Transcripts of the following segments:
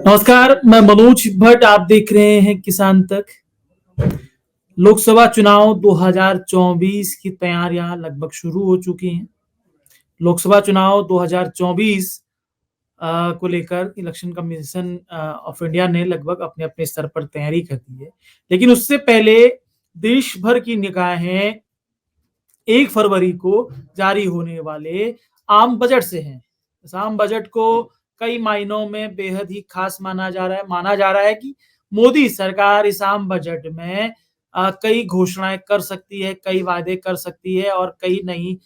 नमस्कार, मैं मनोज भट्ट। आप देख रहे हैं किसान तक। लोकसभा चुनाव 2024 की तैयारियां लगभग शुरू हो चुकी हैं। लोकसभा चुनाव 2024 को लेकर इलेक्शन कमीशन ऑफ इंडिया ने लगभग अपने अपने स्तर पर तैयारी कर दी है। लेकिन उससे पहले देश भर की निगाहें 1 फरवरी को जारी होने वाले आम बजट से हैं। इस आम बजट को कई मायनों में बेहद ही खास माना जा रहा है कि मोदी सरकार इस आम बजट में कई घोषणाएं कर सकती है, कई वादे कर सकती है और कई नई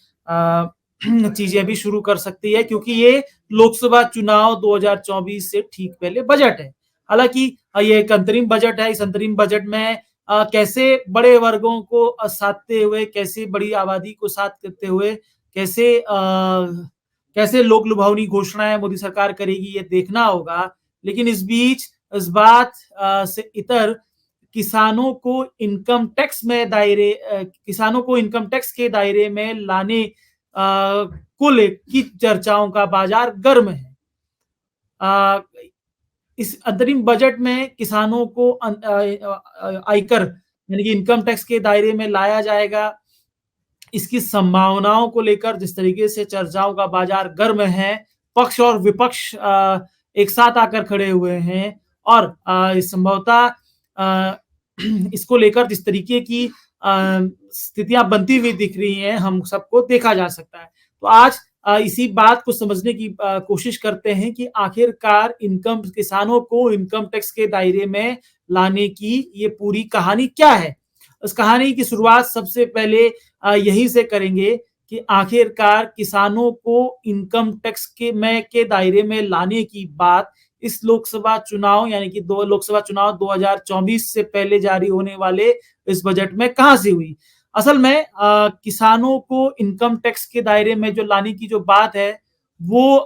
चीजें भी शुरू कर सकती है, क्योंकि ये लोकसभा चुनाव 2024 से ठीक पहले बजट है। हालांकि ये एक अंतरिम बजट है। इस अंतरिम बजट में कैसे बड़े वर्गों को साधते हुए, कैसे बड़ी आबादी को साथ करते हुए, कैसे लोक लुभावनी घोषणाएं मोदी सरकार करेगी, ये देखना होगा। लेकिन इस बीच इस बात से इतर किसानों को इनकम टैक्स के दायरे में लाने की चर्चाओं का बाजार गर्म है। इस अंतरिम बजट में किसानों को आयकर यानी कि इनकम टैक्स के दायरे में लाया जाएगा। इसकी संभावनाओं को लेकर जिस तरीके से चर्चाओं का बाजार गर्म है, पक्ष और विपक्ष एक साथ आकर खड़े हुए हैं और संभवतः इसको लेकर जिस तरीके की स्थितियां बनती हुई दिख रही हैं, हम सबको देखा जा सकता है। तो आज इसी बात को समझने की कोशिश करते हैं कि आखिरकार किसानों को इनकम टैक्स के दायरे में लाने की ये पूरी कहानी क्या है। उस कहानी की शुरुआत सबसे पहले यही से करेंगे कि आखिरकार किसानों को इनकम टैक्स के दायरे में लाने की बात इस लोकसभा चुनाव यानी कि लोकसभा चुनाव 2024 से पहले जारी होने वाले इस बजट में कहां से हुई। असल में किसानों को इनकम टैक्स के दायरे में जो लाने की जो बात है, वो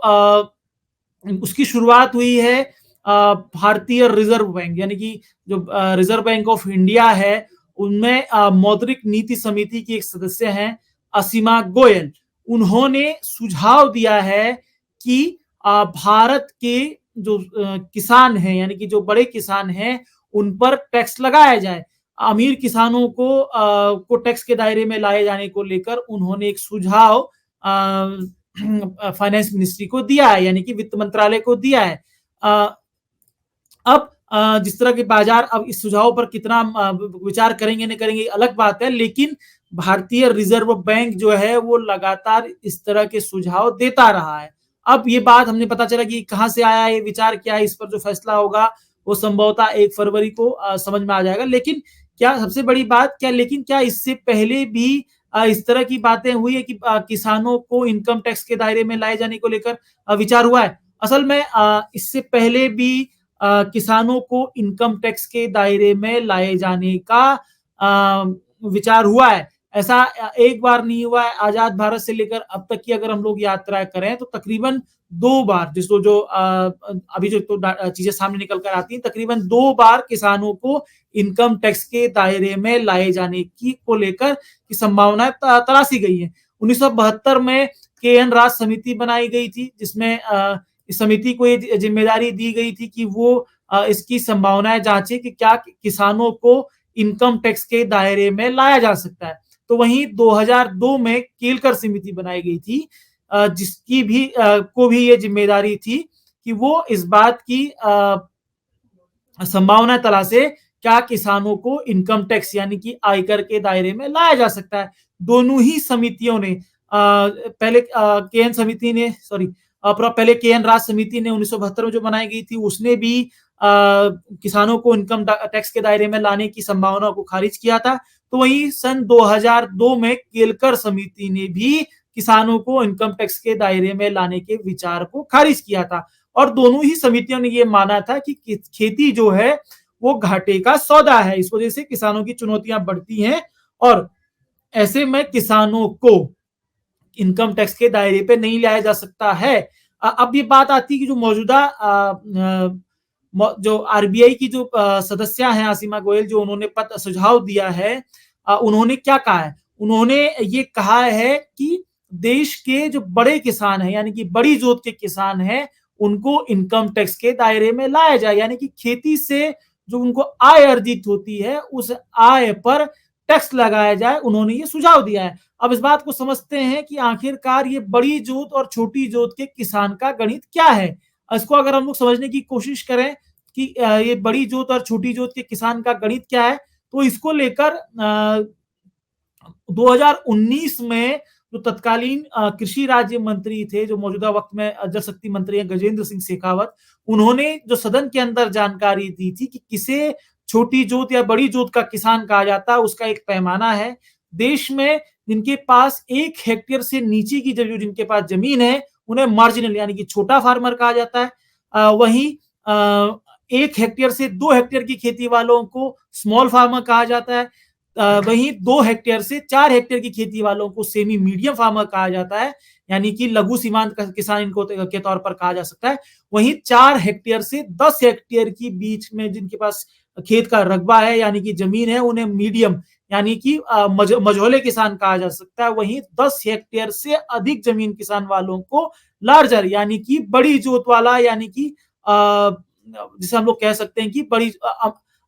उसकी शुरुआत हुई है भारतीय रिजर्व बैंक यानी कि जो रिजर्व बैंक ऑफ इंडिया है, उनमें मौद्रिक नीति समिति की एक सदस्य हैं असीमा गोयल। उन्होंने सुझाव दिया है कि भारत के जो किसान हैं यानी कि जो बड़े किसान हैं, उन पर टैक्स लगाया जाए। अमीर किसानों को टैक्स के दायरे में लाए जाने को लेकर उन्होंने एक सुझाव फाइनेंस मिनिस्ट्री को दिया है, यानी कि वित्त मंत्रालय को दिया है। अब जिस तरह के बाजार अब इस सुझाव पर कितना विचार करेंगे नहीं करेंगे अलग बात है, लेकिन भारतीय रिजर्व बैंक जो है वो लगातार इस तरह के सुझाव देता रहा है। अब ये बात हमने पता चला कि कहां से आया ये विचार, क्या है, इस पर जो फैसला होगा वो संभवतः 1 फरवरी को समझ में आ जाएगा। लेकिन क्या सबसे बड़ी बात क्या इससे पहले भी इस तरह की बातें हुई है कि किसानों को इनकम टैक्स के दायरे में लाए जाने को लेकर विचार हुआ है? असल में इससे पहले भी किसानों को इनकम टैक्स के दायरे में लाए जाने का विचार हुआ है। ऐसा एक बार नहीं हुआ है। आजाद भारत से लेकर अब तक की अगर हम लोग यात्रा करें तो तकरीबन 2 बार अभी जो चीजें सामने निकल कर आती हैं, तकरीबन 2 बार किसानों को इनकम टैक्स के दायरे में लाए जाने की को लेकर की संभावनाएं तलाशी गई है। 1972 में के.एन. राज समिति बनाई गई थी, जिसमें इस समिति को ये जिम्मेदारी दी गई थी कि वो इसकी संभावनाएं जांचे कि क्या किसानों को इनकम टैक्स के दायरे में लाया जा सकता है। तो वहीं 2002 में केलकर समिति बनाई गई थी, जिसकी भी ये जिम्मेदारी थी कि वो इस बात की संभावना तलाशे क्या किसानों को इनकम टैक्स यानी कि आयकर के दायरे में लाया जा सकता है। दोनों ही समितियों ने पहले के.एन. राज समिति ने 1972 में जो बनाई गई थी, उसने भी किसानों को इनकम टैक्स के दायरे में लाने की संभावना को खारिज किया था। तो वहीं सन 2002 में केलकर समिति ने भी किसानों को इनकम टैक्स के दायरे में लाने के विचार को खारिज किया था। और दोनों ही समितियों ने यह माना था कि खेती जो है वो घाटे का सौदा है, इस वजह से किसानों की चुनौतियां बढ़ती हैं और ऐसे में किसानों को इनकम टैक्स के दायरे पे नहीं लाया जा सकता है। अब ये बात आती है कि जो मौजूदा जो आरबीआई की जो सदस्य हैं असीमा गोयल, जो उन्होंने सुझाव दिया है, उन्होंने क्या कहा है? उन्होंने ये कहा है कि देश के जो बड़े किसान हैं यानी कि बड़ी जोत के किसान हैं, उनको इनकम टैक्स के दायरे में लाया जाए, यानी कि खेती से जो उनको आय अर्जित होती है उस आय पर टैक्स लगाया जाए, उन्होंने ये सुझाव दिया है। अब इस बात को समझते हैं कि आखिरकार ये बड़ी जोत और छोटी जोत के किसान का गणित क्या है। इसको अगर हम लोग समझने की कोशिश करें कि ये बड़ी जोत और छोटी जोत के किसान का गणित क्या है, तो इसको लेकर 2019 में जो तत्कालीन कृषि राज्य मंत्री थे, जो मौजूदा वक्त में जल शक्ति मंत्री हैं गजेंद्र सिंह शेखावत, उन्होंने जो सदन के अंदर जानकारी दी थी कि किसे छोटी जोत या बड़ी जोत का किसान कहा जाता है, उसका एक पैमाना है। देश में जिनके पास 1 हेक्टेयर से नीचे की जो जिनके पास जमीन है, उन्हें मार्जिनल यानी कि छोटा फार्मर कहा जाता है। वहीं 1 हेक्टेयर से 2 हेक्टेयर की खेती वालों को स्मॉल फार्मर कहा जाता है। वहीं 2 हेक्टेयर से 4 हेक्टेयर की खेती वालों को सेमी मीडियम फार्मर कहा जाता है, यानी कि लघु सीमांत किसान इनको के तौर पर कहा जा सकता है। वहीं 4 हेक्टेयर से 10 हेक्टेयर की बीच में जिनके पास खेत का रकबा है यानी कि जमीन है, उन्हें मीडियम यानी कि मझोले किसान कहा जा सकता है। वहीं 10 हेक्टेयर से अधिक जमीन किसान वालों को लार्जर यानी कि बड़ी जोत वाला यानी कि जिसे हम लोग कह सकते हैं कि बड़ी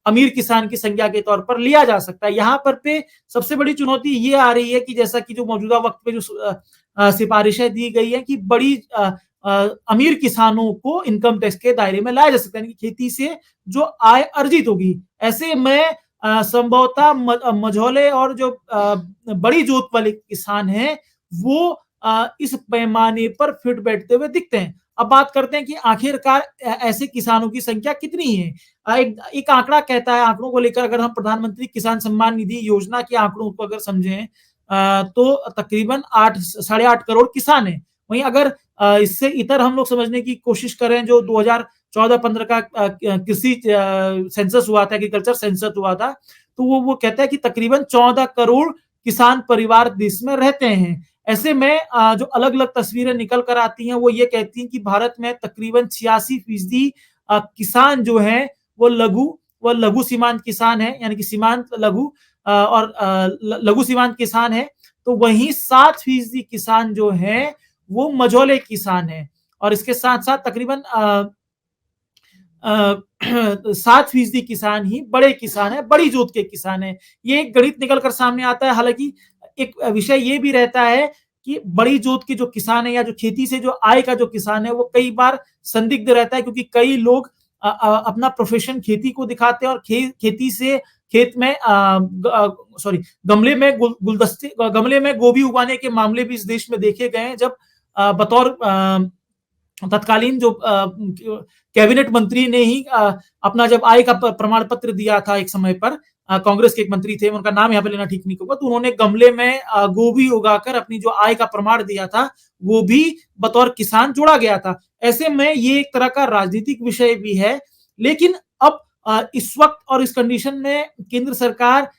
अमीर किसान की संज्ञा के तौर पर लिया जा सकता है। यहाँ पर पे सबसे बड़ी चुनौती ये आ रही है कि जैसा कि जो मौजूदा वक्त पे जो सिफारिशें दी गई है कि बड़ी अमीर किसानों को इनकम टैक्स के दायरे में लाया जा सकता है, खेती से जो आय अर्जित होगी। ऐसे में संभवतः मझौले और जो बड़ी जोत वाले किसान हैं वो इस पैमाने पर फिट बैठते हुए दिखते हैं। अब बात करते हैं कि आखिरकार ऐसे किसानों की संख्या कितनी है। एक आंकड़ा कहता है, आंकड़ों को लेकर अगर हम प्रधानमंत्री किसान सम्मान निधि योजना के आंकड़ों को अगर समझें तो तकरीबन 8 साढ़े 8 करोड़ किसान हैं। वहीं अगर इससे इतर हम लोग समझने की कोशिश करें, जो 2014-15 का कृषि सेंसस हुआ था, एग्रीकल्चर सेंसस हुआ था, तो वो कहता है कि तकरीबन 14 करोड़ किसान परिवार देश में रहते हैं। ऐसे में जो अलग-अलग तस्वीरें निकल कर आती हैं, वो ये कहती हैं कि भारत में तकरीबन 86% किसान जो हैं वो लघु सीमांत किसान हैं, यानी कि सीमांत लघु और लघु सीमांत किसान हैं। तो वहीं 7% किसान जो हैं वो मझोले किसान हैं और इसके साथ-साथ तकरीबन 7% किसान ही बड़े किसान हैं, बड़ी जोत के किसान हैं। ये एक गणित निकल कर सामने आता है। हालाँकि एक विषय ये भी रहता है कि बड़ी जोत के जो किसान हैं या जो खेती से जो आय का जो किसान है, वो कई बार संदिग्ध रहता है, क्योंकि कई लोग अपना प्रोफेशन खेती को दिखाते हैं और खेती से खेत में सॉरी गमले में गमले में गोभी उगाने के मामले भी इस देश में देखे गए हैं, जब बतौर तत्कालीन जो कैबिनेट मंत्री ने ही अपना जब आय का प्रमाण पत्र दिया था एक समय पर, कांग्रेस के एक मंत्री थे, उनका नाम यहाँ पे लेना ठीक नहीं होगा, तो उन्होंने गमले में गोभी उगाकर अपनी जो आय का प्रमाण दिया था, वो भी बतौर किसान जोड़ा गया था। ऐसे में ये एक तरह का राजनीतिक विषय भी है। लेकिन अब इस वक्त और इस कंडीशन में केंद्र सरकार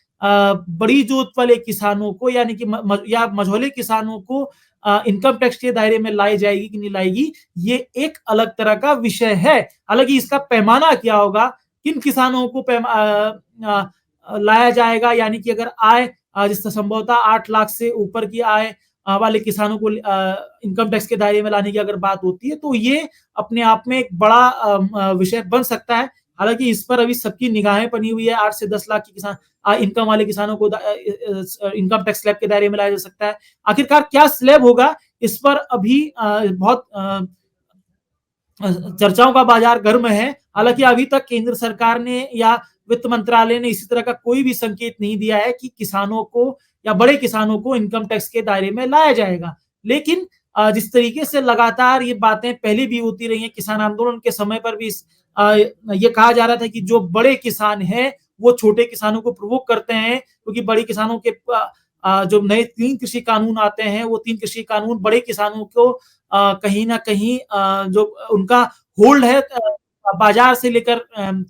बड़ी जोत वाले किसानों को यानी कि या मझोले किसानों को इनकम टैक्स के दायरे में लाई जाएगी कि नहीं लाएगी, ये एक अलग तरह का विषय है। हालांकि इसका पैमाना क्या होगा, किन किसानों को लाया जाएगा, यानी कि अगर आय जिससे संभवतः 8 लाख से ऊपर की आय वाले किसानों को इनकम टैक्स के दायरे में लाने की अगर बात होती है, तो ये अपने आप में एक बड़ा विषय बन सकता है। हालांकि इस पर अभी सबकी निगाहें बनी हुई है। 8 से 10 लाख की किसान इनकम वाले किसानों को इनकम टैक्स स्लैब के दायरे में लाया जा सकता है। आखिरकार क्या स्लैब होगा, इस पर अभी बहुत चर्चाओं का बाजार गर्म है। हालांकि अभी तक केंद्र सरकार ने या वित्त मंत्रालय ने इसी तरह का कोई भी संकेत नहीं दिया है कि किसानों को या बड़े किसानों को इनकम टैक्स के दायरे में लाया जाएगा। लेकिन जिस तरीके से लगातार ये बातें पहले भी होती रही हैं, किसान आंदोलन के समय पर भी ये कहा जा रहा था कि जो बड़े किसान हैं वो छोटे किसानों को प्रोवोक करते हैं, क्योंकि बड़े किसानों के जो नए 3 कृषि कानून आते हैं, वो 3 कृषि कानून बड़े किसानों को कहीं न कहीं जो उनका होल्ड है बाजार से लेकर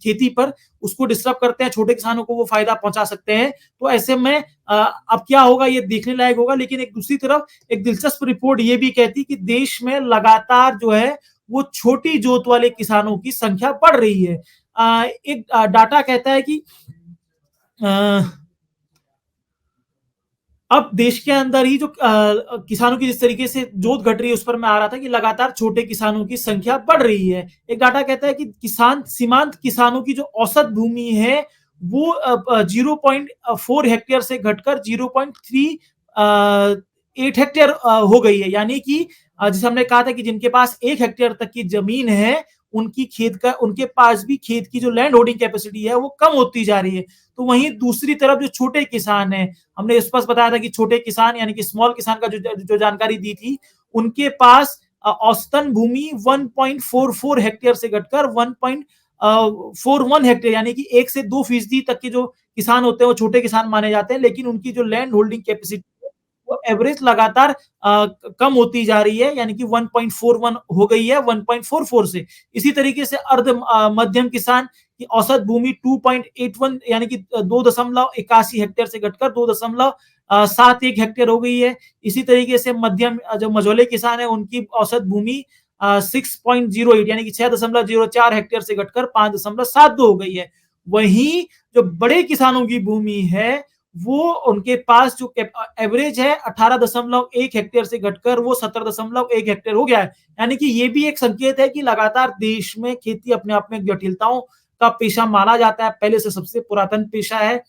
खेती पर, उसको डिस्टर्ब करते हैं, छोटे किसानों को वो फायदा पहुंचा सकते हैं। तो ऐसे में अब क्या होगा ये देखने लायक होगा। लेकिन एक दूसरी तरफ एक दिलचस्प रिपोर्ट ये भी कहती है कि देश में लगातार जो है वो छोटी जोत वाले किसानों की संख्या बढ़ रही है। एक डाटा कहता है कि अब देश के अंदर ही जो किसानों की जिस तरीके से जोत घट रही है, उस पर मैं आ रहा था कि लगातार छोटे किसानों की संख्या बढ़ रही है। एक डाटा कहता है कि सीमांत किसानों की जो औसत भूमि है, वो 0.4 हेक्टेयर से घटकर 0.38 हेक्टेयर हो गई है। यानी कि जैसे हमने कहा था कि जिनके पास 1 हेक्टेयर तक की ज़मीन है, उनके पास भी खेत की जो लैंड होल्डिंग कैपेसिटी है, वो कम होती जा रही है। तो वहीं दूसरी तरफ जो छोटे किसान हैं, हमने स्पष्ट बताया था कि छोटे किसान यानी कि स्मॉल किसान का जो जानकारी दी थी, उनके पास औसतन भूमि 1.44 हेक्टेयर से घटकर 1.41 हेक्टेयर यानी कि 1 से 2% तक के जो किसान होते हैं वो छोटे किसान माने जाते हैं, लेकिन उनकी जो लैंड होल्डिंग कैपेसिटी है वो एवरेज लगातार कम होती जा रही है, यानी कि 1.41 हो गई है 1.44 से। इसी तरीके से मध्यम किसान की औसत भूमि 2.81 यानी कि 2.81 हेक्टेयर से घटकर 2.71 हेक्टेयर हो गई है। इसी तरीके से मध्यम जो मझोले किसान है, उनकी औसत भूमि 6.08 यानी कि 6.04 हेक्टेयर से घटकर 5.72 हो गई है। वहीं जो बड़े किसानों की भूमि है, वो उनके पास जो एवरेज है 18.1 हेक्टेयर से घटकर वो 17.1 हेक्टेयर हो गया है। यानी कि ये भी एक संकेत है कि लगातार देश में खेती अपने आप में जटिलताओं का पेशा माना जाता है। पहले से सबसे पुरातन पेशा है।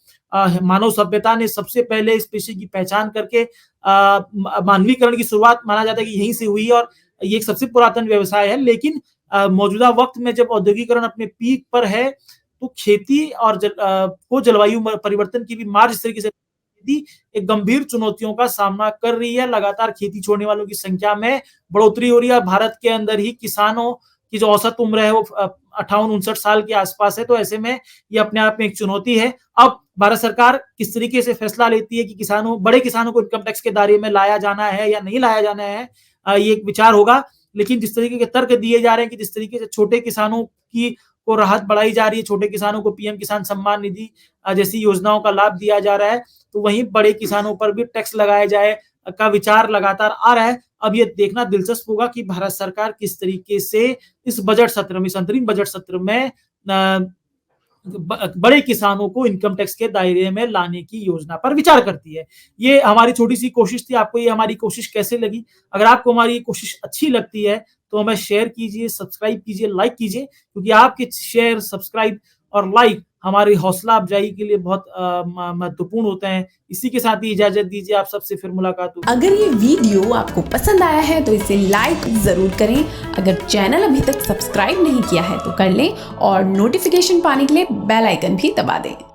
मानव सभ्यता ने सबसे पहले इस पेशे की पहचान करके मानवीकरण की शुरुआत माना जाता है कि यहीं से हुई और ये एक सबसे पुरातन व्यवसाय है। लेकिन मौजूदा वक्त में जब औद्योगिकरण अपने पीक पर है, तो खेती और को जलवायु परिवर्तन की भी मार जिस तरीके से एक गंभीर चुनौतियों का सामना कर रही है। लगातार खेती छोड़ने वालों की संख्या में बढ़ोतरी हो रही है। भारत के अंदर ही किसानों की जो औसत उम्र है वो 58-59 साल के आसपास है। तो ऐसे में ये अपने आप में एक चुनौती है। अब भारत सरकार किस तरीके से फैसला लेती है कि बड़े किसानों को इनकम टैक्स के दायरे में लाया जाना है या नहीं लाया जाना है, ये एक विचार होगा। लेकिन जिस तरीके के तर्क दिए जा रहे हैं कि जिस तरीके से छोटे किसानों की को राहत बढ़ाई जा रही है, छोटे किसानों को पीएम किसान सम्मान निधि जैसी योजनाओं का लाभ दिया जा रहा है, तो वहीं बड़े किसानों पर भी टैक्स लगाया जाए का विचार लगातार आ रहा है। अब ये देखना दिलचस्प होगा कि भारत सरकार किस तरीके से इस अंतरिम बजट सत्र में बड़े किसानों को इनकम टैक्स के दायरे में लाने की योजना पर विचार करती है। ये हमारी छोटी सी कोशिश थी। आपको ये हमारी कोशिश कैसे लगी? अगर आपको हमारी ये कोशिश अच्छी लगती है तो हमें शेयर कीजिए, सब्सक्राइब कीजिए, लाइक कीजिए, क्योंकि आपके शेयर, सब्सक्राइब और लाइक हमारी हौसला अफजाई के लिए बहुत महत्वपूर्ण होते हैं। इसी के साथ ही इजाजत दीजिए। आप सबसे फिर मुलाकात होगी। अगर ये वीडियो आपको पसंद आया है तो इसे लाइक जरूर करें। अगर चैनल अभी तक सब्सक्राइब नहीं किया है तो कर लें और नोटिफिकेशन पाने के लिए बेल आइकन भी दबा दें।